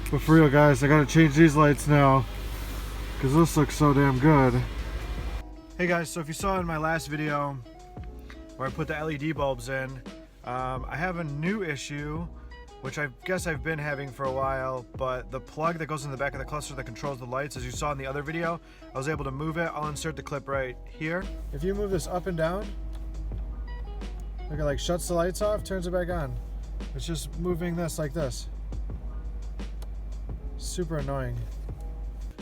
But for real guys, I gotta change these lights now because this looks so damn good. Hey guys, so if you saw in my last video where I put the LED bulbs in, I have a new issue, which I guess I've been having for a while, but the plug that goes in the back of the cluster that controls the lights, as you saw in the other video, I was able to move it. I'll insert the clip right here. If you move this up and down, look, it like shuts the lights off, turns it back on. It's just moving this like this. Super annoying.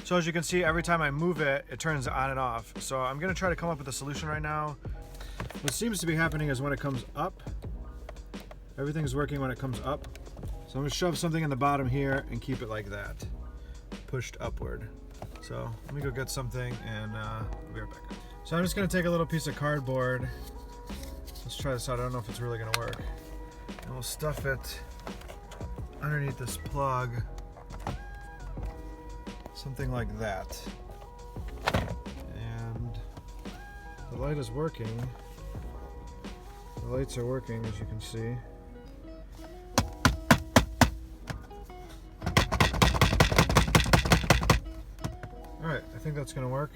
So as you can see, every time I move it, it turns on and off. So I'm gonna try to come up with a solution right now. What seems to be happening is when it comes up, everything's working when it comes up. So I'm gonna shove something in the bottom here and keep it like that, pushed upward. So let me go get something and I'll be right back. So I'm just gonna take a little piece of cardboard. Let's try this out. I don't know if it's really gonna work. And we'll stuff it underneath this plug. Something like that. And the light is working. The lights are working, as you can see. Alright, I think that's gonna work.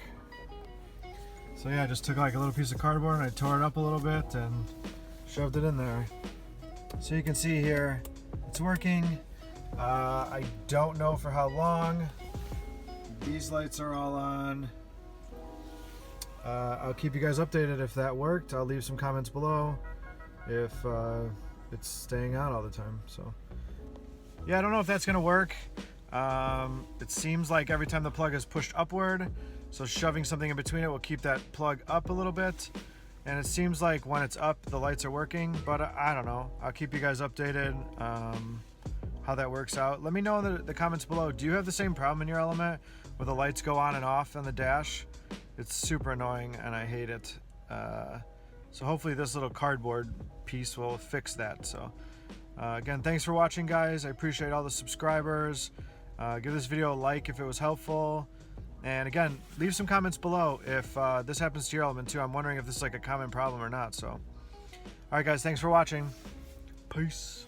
So yeah, I just took like a little piece of cardboard and I tore it up a little bit and shoved it in there. So you can see here, it's working. I don't know for how long. These lights are all on. I'll keep you guys updated if that worked. I'll leave some comments below if it's staying on all the time. So yeah, I don't know if that's gonna work. It seems like every time the plug is pushed upward, so shoving something in between it will keep that plug up a little bit. And it seems like when it's up, the lights are working, but I don't know. I'll keep you guys updated how that works out. Let me know in the comments below. Do you have the same problem in your element where the lights go on and off on the dash? It's super annoying and I hate it. So hopefully this little cardboard piece will fix that. So again, thanks for watching guys. I appreciate all the subscribers. Give this video a like if it was helpful. And again, leave some comments below if this happens to your element too. I'm wondering if this is like a common problem or not. So, all right guys, thanks for watching. Peace.